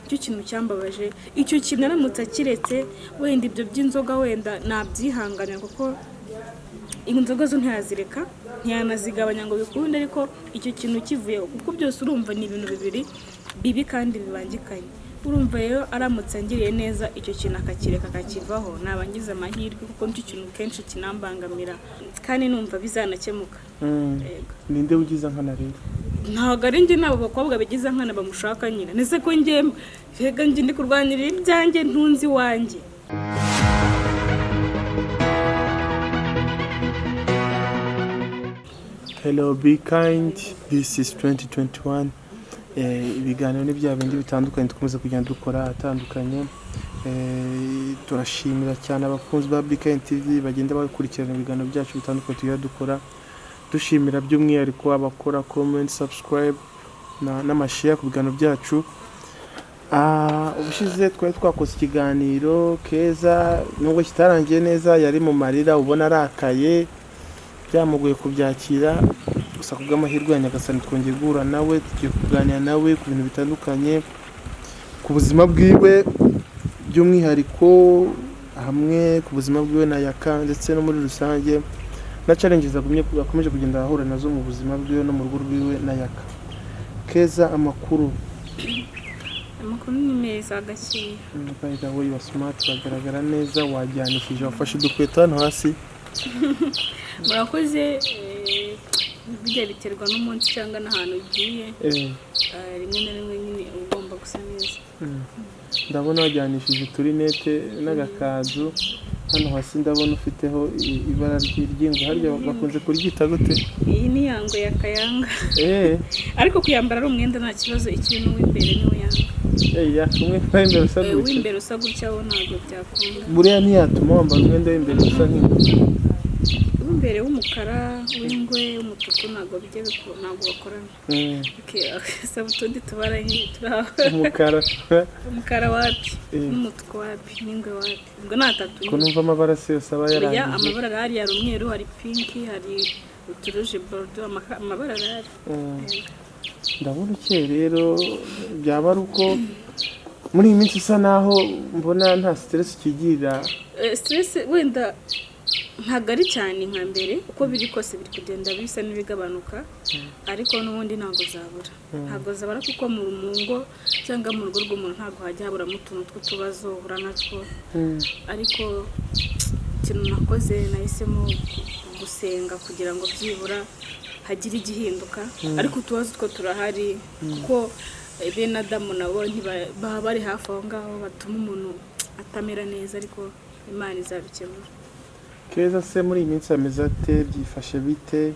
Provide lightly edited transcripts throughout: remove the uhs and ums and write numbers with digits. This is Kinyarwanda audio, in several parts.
icyo kintu cyambabaje. Icyo kintu aramutse akiretse wenda ibyo by'inzoga wenda nabyihanganira kuko inzoga zo ntiyazireka ntiyanazigabanya ngo bikunde, ariko icyo kintu kivuyeho kuko byose urumva ni ibintu bibiri bibi kandi bibangikanye. Urumva rero aramutse angiriye neza icyo kintu akakireka akakivaho nabangiza amahirwe kuko nicyo kintu kenshi kinambangamira kandi numva bizanakemuka. Ninde ugize nkana rero? Ntabwo ari njye n'abo bakobwa bigize nkana bamushaka nyine, nese ko njye ndi kurwanirira ibyanjye ntunzi wanjye. Hello, be kind. This is 2021. Ibiganiro n'ibya bindi bitandukanye dukomeza kugenda dukora atandukanye. Turashimira cyane abakunzi ba Be Kind TV bagenda bakurikirana ibiganiro byacu bitandukanye tugiye dukora. Dushimira by'umwihariko abakora comment, subscribe n'amashare ku biganiro byacu. Ubushize twari twakoze ikiganiro Keza nubwo kitarangiye neza, yari mu marira ubona arakaye, byamugoye kubyakira. Gusa kubw'amahirwe ya Nyagasani twongeye guhura nawe, tugiye kuganira nawe ku bintu bitandukanye, ku buzima bwiwe by'umwihariko, hamwe ku buzima bwiwe na Yaka ndetse no muri rusange na challenges akomeje kugenda ahura nazo mu buzima bwiwe no mu rugo rwiwe na Yaka. Keza, amakuru ni meza gaciye. By the way, you are smart, bagaragara neza, wajyanishije, wafashe udukweto hano hasi. Murakoze. Bijya biterwa n'umunsi cyangwa n'ahantu ugiye, rimwe na rimwe nyine ugomba gusa neza. Ndabona wajyanishije turinete n'agakazu hano hasi, ndabona ufiteho ibara ry'ingo, harya bakunze kuryita gute? Iyi ni yango ya kayanga. Ariko kuyambara ari umwenda nta kibazo, ikintu w'imbere niwe yanga. Umwe w'imbere usa gutya. W'imbere usa gutya wo ntabwo byakunda. Buriya ntiyatuma wambara umwenda w'imbere usa nk'ingwe. Imbere w'umukara, w'ingwe, w'umutuku ntabwo bakorana. Saba utundi tubara umukara wapi n'umutuku wapi n'ingwe wapi, ubwo ni atatu. Ko numva amabara yose aba yarangiye. Amabara arahari, hari umweru, hari pinki, hari uturuje bordeaux, amabara arahari. Ndabona ukeye rero, byaba ari uko muri iyi minsi isa naho mbona nta stress ukigirira. Stress wenda ntabwo ari cyane nka mbere, uko biri kose biri kugenda bisa n'ibigabanuka, ariko n'ubundi ntabwo zabura kuko mu ngo cyangwa mu rugo rw'umuntu ntabwo hajya haburamo utuntu tw'utubazo uhura natwo. Ariko ikintu nakoze nahisemo gusenga kugira ngo byibura hagire igihinduka, ariko utubazo two turahari kuko bene Adamu nabo baba bari hafi aho ngaho batuma umuntu atamera neza, ariko Imana izabikemura. Keza, se muri iyi minsi ameze ate? Byifashe bite?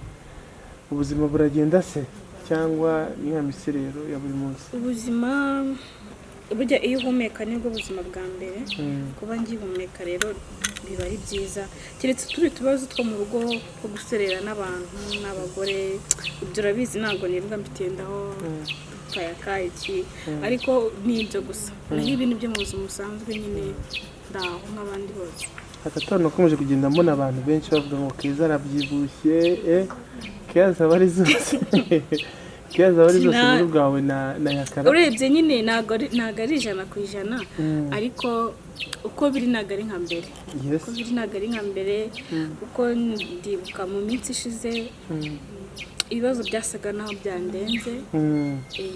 Ubuzima buragenda se cyangwa ni nka miserero ya buri munsi? Ubuzima burya iyo uhumeka nibwo buzima bwa mbere. Kuba ngihumeka rero biba ari byiza, keretse turi tubazo two mu rugo two guserera n'abantu n'abagore, ibyo urabizi ntabwo nirirwa mbitindaho kayaka iki, ariko nibyo gusa. Naho ibintu byo mu buzima busanzwe nyine ndaho nk'abandi bose. Atatu nakomeje kugenda mbona abantu benshi bavuga ngo Keza arabyibushye. Keza bari zose muri bwawe na Yakara. Urebye nyine ntago ari 100%, ariko uko biri ntago ari nka mbere. Uko biri ntago ari nka mbere, uko ndibuka mu minsi ishize ibibazo byasaga naho byandenze.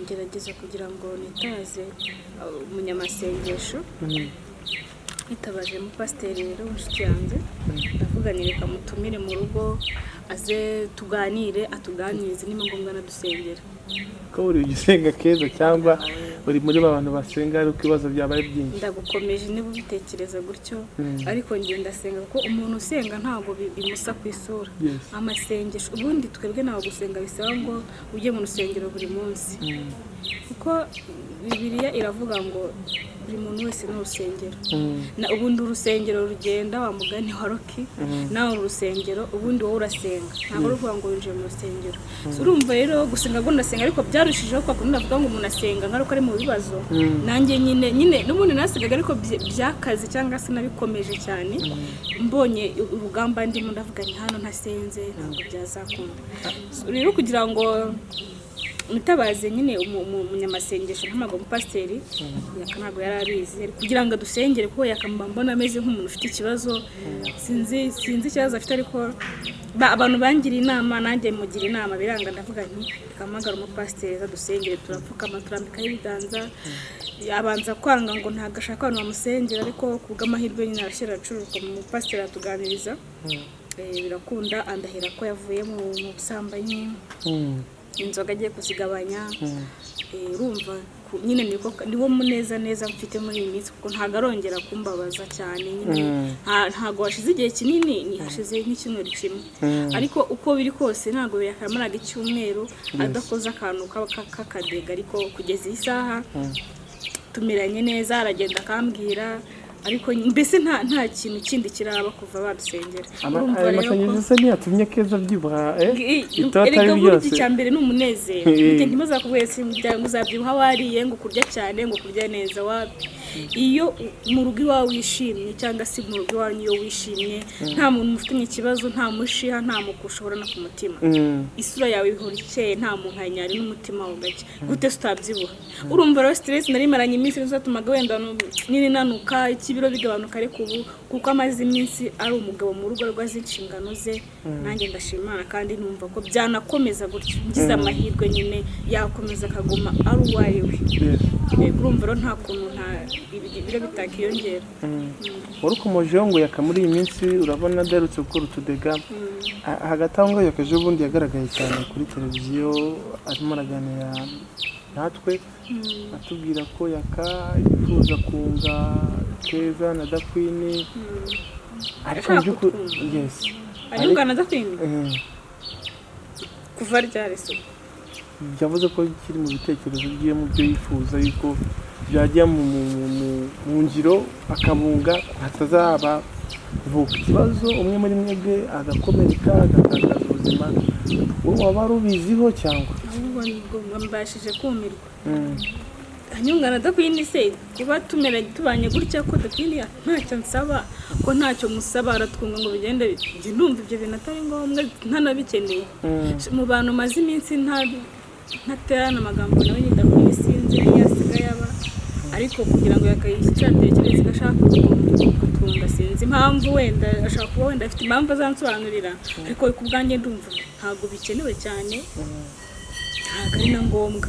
Ngerageza kugira ngo nitaze umunyamasengesho, nitabaje mu pasiteri rero inshuti yanjye, ndavuga ni reka mutumire mu rugo aze tuganire, atuganirize niba ngombwa nadusengera. Ko uri ugisenga Keza cyangwa uri muri abantu basenga ari uko ibibazo byabaye byinshi? Ndagukomeje niba ubitekereza gutyo, ariko njye ndasenga kuko umuntu usenga ntabwo bimusa ku isura. Amasengesho ubundi twebwe ntabwo gusenga bisaba ngo ujye mu rusengero buri munsi, kuko Bibiliya iravuga ngo buri muntu wese ni urusengero. Ubundi urusengero rugenda wa mugani wa Roki, nawe urusengero ubundi wowe urasenga, ntabwo ari ukuvuga ngo winjiye mu rusengero. Urumva rero gusenga ngo ndasenga, ariko byarushijeho kwa kundi ndavuga ngo umuntu asenga nk'aho ari mu bibazo. Nanjye nyine n'ubundi nasengaga, ariko byakaze cyangwa se nabikomeje cyane, mbonye urugamba ndimo ndavuga ni hano ntasenze ntabwo byazakunda. Rero kugira ngo mutabaze nyine umunyamasengesho ntabwo umupasiteri ntabwo yari abizi kugira ngo adusengere kuko yakamba mbona ameze nk'umuntu ufite ikibazo sinzi ikibazo afite ariko abantu bangira inama nanjye mugira inama biranga ndavuga nti kamagara umupasiteri adusengere turapfukama turambikaho ibiganza abanza kwanga ngo ntabwo ashaka abantu bamusengera ariko kubw'amahirwe nyine arashyira acururuka mu mupasiteri atuganiriza birakunda andahira ko yavuye mu busambanyi inzoga agiye kuzigabanya urumva nyine niwo muneza neza mfite muri iyi minsi kuko ntabwo arongera kumbabaza cyane nyine ntabwo hashize igihe kinini hashize nk'icyumweru kimwe ariko uko biri kose ntabwo yakamaraga icyumweru adakoze akantu k'akadega ariko kugeza iyi saha tumeranye neza aragenda akambwira ariko mbese nta kintu kindi kiraba kuva badusengera amasengesho se ntiyatumye Keza byibuha erega buri cya mbere ni umunezero ntimuza kubwese muzabyibuha wariye ngo kurya cyane ngo kurya neza wapi iyo mu rugo iwawe wishimye cyangwa se mu rugo iwawe iyo wishimye nta muntu ufite ikibazo nta mushiha nta mukushobora no ku mutima isura yawe ihora ikeye nta munkanyari n'umutima wawe gake gute utabyibuha urumva rero stress narimaranye iminsi nzatumaga wenda nini nanuka ibiro bigabanuka ariko ubu kuko amaze iminsi ari umugabo mu rugo rwazi inshingano ze nanjye ndashimana kandi numva ko byanakomeza gutyo ngize amahirwe nyine yakomeza akaguma ari uwayewe urumva rero nta kuntu nta ibiro bitakiyongera wari ukomojeho ngo yaka muri iyi minsi urabona adarutse gukora utudega hagati aho ngaho yakaje ubundi yagaragaye cyane kuri televiziyo arimo araganira natwe atubwira ko yaka yifuza kunga Keza na Dakwini ariko by'ukuri yes ariko na Dakwini kuva ryari se yavuze ko kiri mu bitekerezo bye mu byo yifuza yuko byajya mu ngiro akabunga hatazaba vuba ikibazo umwe muri mwebwe agakomereka agatakaza ubuzima wowe waba rubiziho cyangwa ahubwo mbashije kumirwa hanyuma Dakwini se kuba tubanye gutya ko Dakwini ntacyo nsaba ko ntacyo musaba aratwunga ngo bigende njye ndumva ibyo bintu atari ngombwa ntanabikeneye mu bantu maze iminsi ntaterana amagambo nawe ni Dakwini sinzi yasigaye aba ariko kugira ngo yakayicyatekereza gashaka kutunga sinzi impamvu wenda ashaka kuba wenda afite impamvu azansobanurira ariko ku bwanjye ndumva ntabwo bikenewe cyane ntabwo ari na ngombwa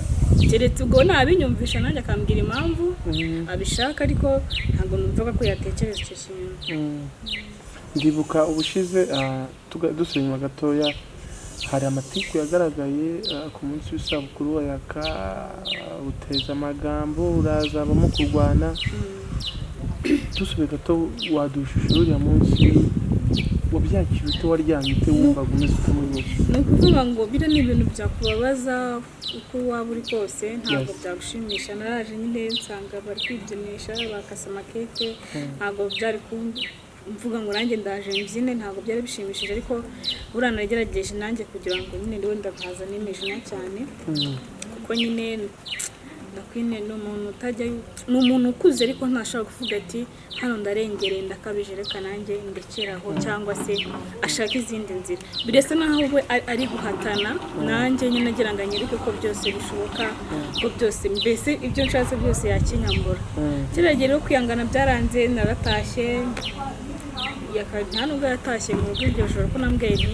keretse ubwo nabinyumvisha nanjye akambwira impamvu abishaka ariko ntabwo numvaga ko yatekereza icyo kintu ndibuka ubushize dusubira inyuma gatoya hari amatiku yagaragaye ku munsi w'isabukuru wa yaka uteza amagambo urazabamo kurwana dusubiye gato wadushusha uriya munsi wabyakira ute waryamye ute wumvaga umeze ute muri wowe ni ukuvuga ngo biriya ni ibintu byakubabaza uko waba uri kose ntabwo byagushimisha naraje nyine nsanga bari kwibyinisha bakasa amakeke ntabwo byari mvuga ngo nanjye ndaje mbyine ntabwo byari bishimishije ariko buriya nagerageje nanjye kugira ngo nyine ndiwe ndakaza n'imijinya cyane kuko nyine Dakwini ni umuntu utajya ni umuntu ukuze ariko ntashobora kuvuga ati hano ndarengereye ndakabije reka nanjye ndekeraho cyangwa se ashaka izindi nzira birasa naho we ari guhatana nanjye nyine nagira ngo anyereke ko byose bishoboka ko byose mbese ibyo nshatse byose yakinyambura kiragera rero kwihangana byaranze naratashye nta nubwo yatashye mu rugo iryo joro ko nambwiye nti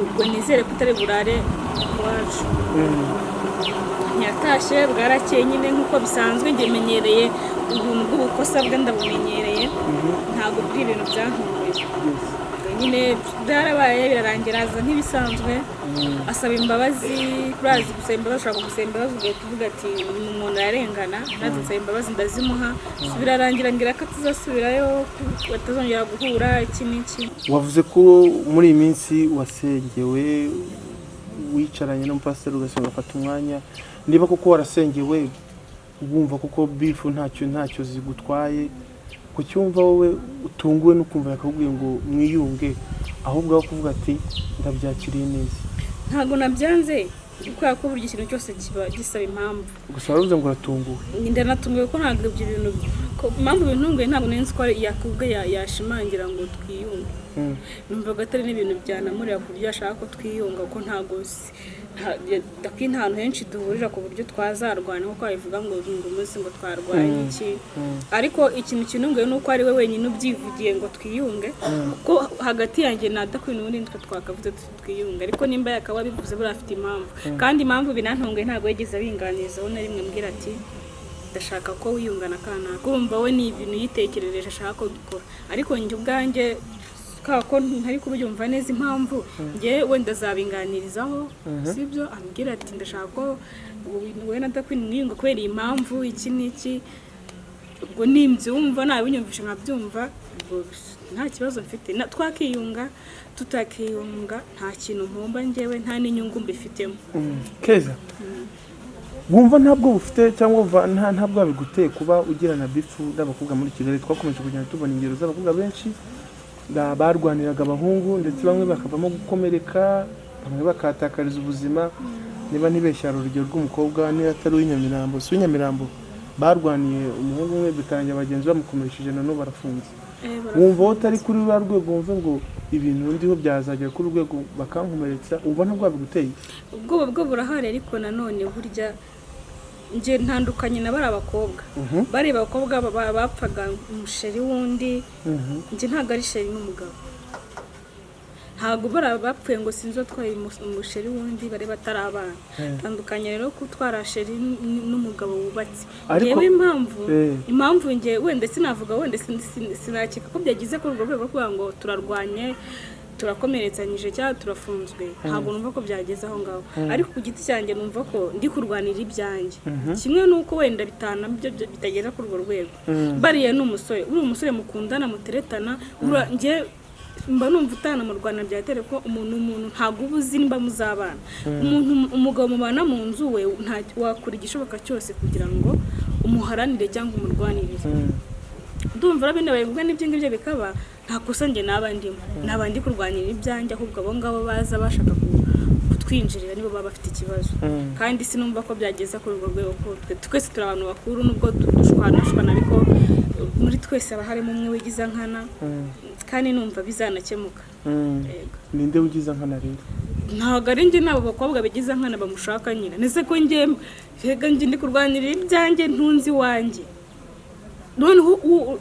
ubwo nizere ko utari burare iwacu ntiyatashye bwarakeye nyine nk'uko bisanzwe njye menyereye ubuntu bw'ubukosa bwe ndabumenyereye ntabwo buri ibintu byantunguye nyine byarabaye birarangira aza nk'ibisanzwe asaba imbabazi urazi gusaba imbabazi ushaka gusaba imbabazi ugahita uvuga ati umuntu yarengana naze nsaba imbabazi ndazimuha birarangira ngira ko atazasubirayo batazongera guhura iki n'iki wavuze ko muri iyi minsi wasengewe wicaranye n'umupasiteri ugasanga ugafata umwanya niba koko warasengewe wumva kuko bifu ntacyo zigutwaye ku cyumva wowe utunguwe no kumva yakubwiye ngo mwiyunge ahubwo aho kuvuga ati ndabyakiriye neza ntabwo nabyanze kubera ko buri kintu cyose kiba gisaba impamvu gusa waravuze ngo uratunguwe ndanatunguwe ko ntabwo ibyo bintu impamvu bintunguye ntabwo nzi ko yakubwe yashimangira ngo twiyunge numvaga atari n'ibintu byanamurira ku buryo ashaka ko twiyunga kuko ntabwo nta hantu henshi duhurira ku buryo twazarwana kuko babivuga ngo umunsi ngo twarwanye iki ariko ikintu kinunguye ni uko ari we wenyine ubyivugiye ngo twiyunge kuko hagati yanjye na Queen ubundi nitwe twakavuze twiyunge ariko nimba yakaba bivuze buri afite impamvu kandi impamvu binantunguye ntabwo yigeze abinganizaho na rimwe mbwira ati ndashaka ko wiyungana kana kumva we ni ibintu yitekerereje ashaka ko dukora ariko njye ubwanjye ko ntari kubyumva neza impamvu nge wenda zabinganirizaho sibyo ambwira ati ndashaka ko we na Queen mwiyunga kubera iyi mpamvu iki n'iki ubwo nimbyumva nabinyumvisha nkabyumva nta kibazo mfite twakiyunga tutakiyunga nta kintu mpomba njyewe nta n'inyungu mbifitemo Keza wumva ntabwo ufite cyangwa ntabwo biguteye kuba ugirana bifu n'abakobwa muri Kigali twakomeje kugenda tubona ingero z'abakobwa benshi barwaniraga abahungu ndetse bamwe bakavamo gukomereka bamwe bakatakariza ubuzima niba ntibeshyara urugero rw'umukobwa niba atari uw'inyamirambo si uw'inyamirambo barwaniye umuhungu umwe bitangira abagenzi bamukomeresheje none barafunze wumva utari kuri rwa rwego wumve ngo ibintu ndiho byazagera kuri urwego bakankomeretsa ubwo ntabwo biguteye ubwoba bwo burahari ariko nanone burya nje ntandukanye na bari abakobwa bari abakobwa bapfaga umusheri wundi nje ntago ari sheri n'umugabo ntago bapfuye ngo sinzo twaye umusheri wundi bare batarabana tandukanye rero kutwara sheri n'umugabo wubatse yewe impamvu nje wende sinavuga wende sinakeka ko byagize ko urwo rwego rwo ngo turarwanye turakomeretsanyije cyangwa turafunzwe ntabwo numva ko byageze aho ngaho ariko ku giti cyanjye numva ko ndi kurwanira ibyanjye kimwe nuko wenda bitana byo bitagera kuri urwo rwego bariya n'umusore uri umusore mukundana muteretana nge mba numva utana mu Rwanda byatere ko umuntu ntabwo ubuzi nimba muzabana umugabo mubana mu nzu we wakora igishoboka cyose kugira ngo umuharanire cyangwa umurwanirize ndumva rabine bayivuga n'ibyo ngibyo bikaba nta kosa nge nabandi kurwanira ibyanjye ahubwo abo ngabo baza bashaka kutwinjirira nibo baba bafite ikibazo kandi sinumva ko byageza kuri urwo rwego ko twese turi abantu bakuru nubwo dushwana ariko muri twese aba harimo umwe wigiza nkana kandi numva bizanakemuka ninde wigiza nkana rero ntabwo ari njye n'abo bakobwa bigiza nkana bamushaka nyine nese ko njye ndi kurwanira ibyanjye ntunzi wanjye none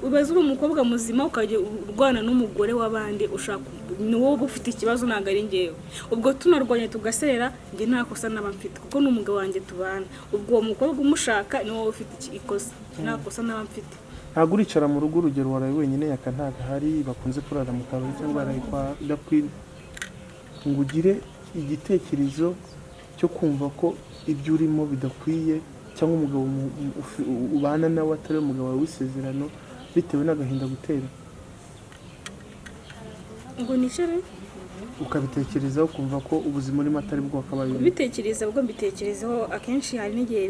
ubaze uri umukobwa muzima ukajya urwana n'umugore w'abandi ushaka ni wowe ufite ikibazo ntabwo ari njyewe ubwo tunarwanye tugaserera njye nta kosa naba mfite kuko n'umugabo wanjye tubana ubwo uwo mukobwa umushaka ni wowe ufite ikosa nta kosa naba mfite ntabwo uricara mu rugo urugero waraye wenyine yaka ntabwo hari bakunze kurara mu kabari cyangwa barakwira ngo ugire igitekerezo cyo kumva ko ibyo urimo bidakwiye cyangwa umugabo ubana nawe atari umugabo wawe w'isezerano bitewe n'agahinda gutera ngo nicare ukabitekerezaho kumva ko ubuzima urimo atari bwo wakabaye ubitekereza ubwo mbitekerezaho akenshi hari n'igihe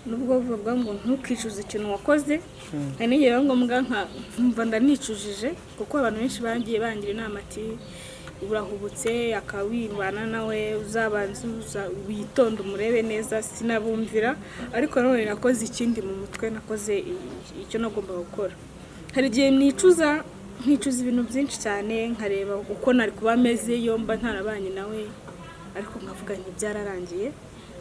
nubwo bavuga ngo ntukicuze ikintu wakoze hari n'igihe biba ngombwa nkumva ndanicujije kuko abantu benshi bagiye bangira inama ati urahubutse akawibana nawe uzabanza witonda umurebe neza sinabumvira ariko none nakoze ikindi mu mutwe nakoze icyo nagomba gukora hari igihe nkicuza ibintu byinshi cyane nkareba uko nari kuba ameze iyo mba ntarabanye nawe ariko nkavuga nti byararangiye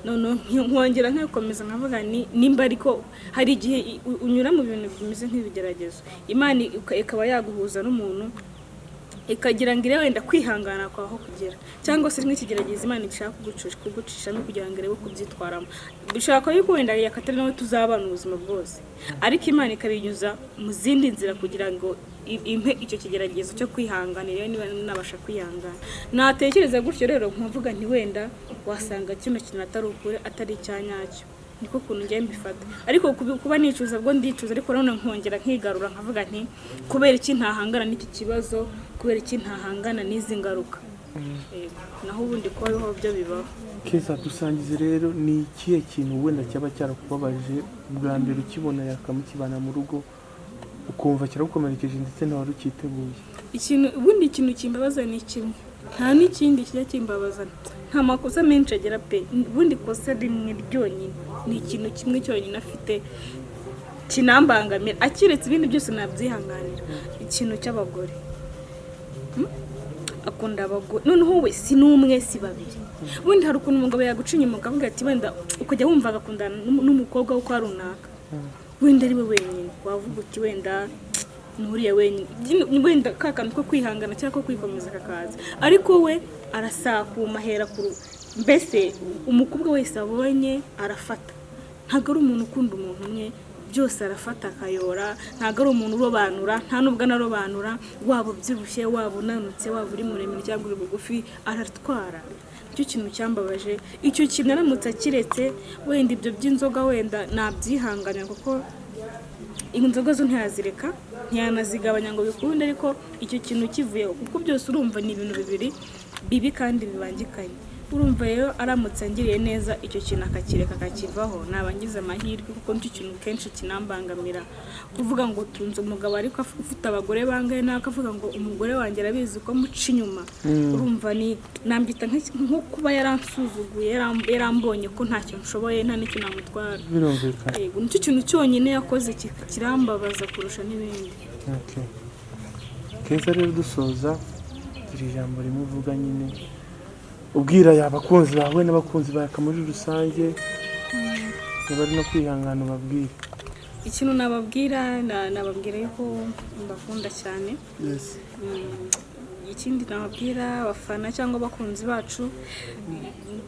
none nkongera nkakomeza nkavuga nimba ariko hari igihe unyura mu bintu bimeze nk'ibigeragezo Imana ikaba yaguhuza n'umuntu ikagira ngo ire wenda kwihangana kwaho kugera cyangwa se nk'ikigerageza Imana ishaka kugucishamo kugira ngo irebe kubyitwaramo bishaka yuko wenda yakatari nawe tuzabana ubuzima bwose ariko Imana ikabinyuza mu zindi nzira kugira ngo impe icyo kigeragezo cyo kwihanganira niba nabasha kwihangana natekereza gutyo rero nkuvuga nti wenda wasanga kino kintu atari ukuri atari icyanyacyo niko kuntu ngiye mbifata ariko kuba nicuza bwo ndicuza ariko none nkongera nkigarura nkavuga nti kubera iki ntahangana n'iki kibazo kubera iki ntahangana n'izi ngaruka naho ubundi ko ariho byo bibaho Keza dusangize rero ni ikihe kintu wenda cyaba cyarakubabaje bwa mbere ukibona yakamukibana mu rugo ukumva kiragukomerekeje ndetse nawe ukiteguye ubundi ikintu kimbabaza ni kimwe nta n'ikindi kijya kimbabaza nta makosa menshi agira pe ubundi kosa rimwe ryonyine ni ikintu kimwe cyonyine afite kinambangamira akiretse ibindi byose nabyihanganira ikintu cy'abagore akunda abagore noneho we si n'umwe si babiri ubundi hari ukuntu umugabo yaguca inyuma ukavuga ati wenda ukajya wumva agakundana n'umukobwa wo kwa runaka wenda ari we wenyine wavuga uti wenda nturiye wenyine wenda ka kantu ko kwihangana cyangwa ko kwikomeza kakaza ariko we arasakuma ahera mbese umukobwa wese abonye arafata ntabwo ari umuntu ukunda umuntu umwe byose arafata akayora ntabwo ari umuntu urobanura nta nubwo anarobanura waba ubyibushye waba unanutse waba uri muremure cyangwa uri bugufi aratwara icyo kintu cyambabaje icyo kintu aramutse akiretse wenda ibyo by'inzoga wenda nabyihanganira kuko inzoga zo ntiyazireka ntiyanazigabanya ngo bikunde ariko icyo kintu kivuyeho kuko byose urumva ni ibintu bibiri bibi kandi bibangikanye urumva rero aramutse angiriye neza icyo kintu akakireka akakivaho nabangize amahirwe kuko nicyo kintu kenshi kinambangamira kuvuga ngo tunze umugabo ariko ufite abagore bangaye nakavuga ngo umugore wanjye arabizi ko muca inyuma urumva ni nambita nko kuba yaransuzuguye yarambonye ko ntacyo nshoboye nta n'icyo namutwara yego nicyo kintu cyonyine yakoze kirambabaza kurusha n'ibindi Keza rero dusoza iri jambo rimuvuga nyine ubwira abakunzi bawe n'abakunzi baka muri rusange bari no kwihangana babwira ikintu nababwira yuko mbakunda cyane ikindi nababwira abafana cyangwa abakunzi bacu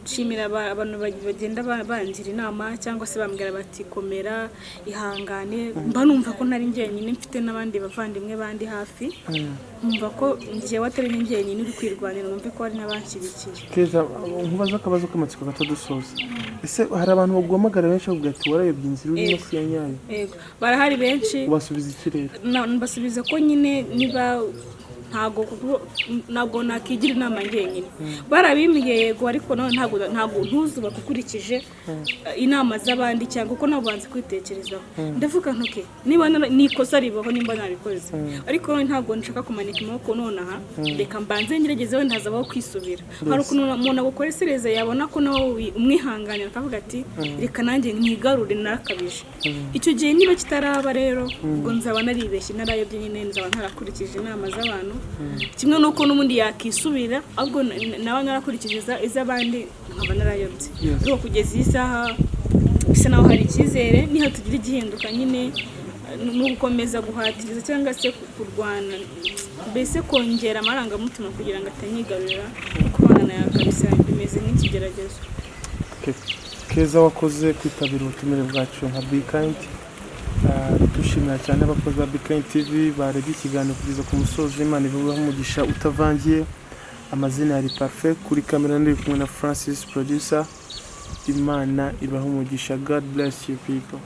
nshimira abantu bagenda bangira inama cyangwa se bambwira bati komera ihangane mba numva ko ntari njyenyine mfite n'abandi bavandimwe bandi hafi numva ko njyewe atari njyenyine uri kwirwanira numva ko hari n'abanshyigikiye Keza nkubaza akabazo k'amatsiko gato dusoza ese hari abantu bagomagara benshi bavuga ati warayobye inzira urimo si yanyayo yego barahari benshi ubasubiza ikirere mbasubiza ko nyine niba ntabwo nakigira inama njyenyine barabimbwiye yego ariko ntabwo ntuzuba gukurikije inama z'abandi cyangwa uko nabo banze kwitekerezaho ndavuga ntuke niba nikosa ribaho nimba nabikoze ariko ntabwo nshaka kumanika amaboko nonaha reka mbanze ngerageze wenda hazabaho kwisubira hari ukuntu umuntu agukoreshereza yabona ko nawe umwihanganira akavuga ati reka nanjye ntigarure narakabije icyo gihe niba kitaraba rero ubwo nzaba naribeshye narayobye nyine nzaba ntarakurikije inama z'abantu kimwe nuko n'ubundi yakisubira ahubwo nawe narakurikije iz'abandi nkaba narayobye ariko kugeza iyi saha bisa naho hari icyizere niho tugira igihinduka nyine no gukomeza guhatiriza cyangwa se kurwana mbese kongera amarangamutima kugira ngo atanyigarurira kuko abana yakabisa bimeze nk'ikigeragezo Keza wakoze kwitabira ubutumire bwacu nka Be Kind dushimira cyane abakozi ba Be Kind TV barebye ikiganiro kugeza ku musozi Imana ivugaho umugisha utavangiye amazina yari Parfait kuri kamera ndi kumwe na Francis producer Imana ibaho umugisha God bless you people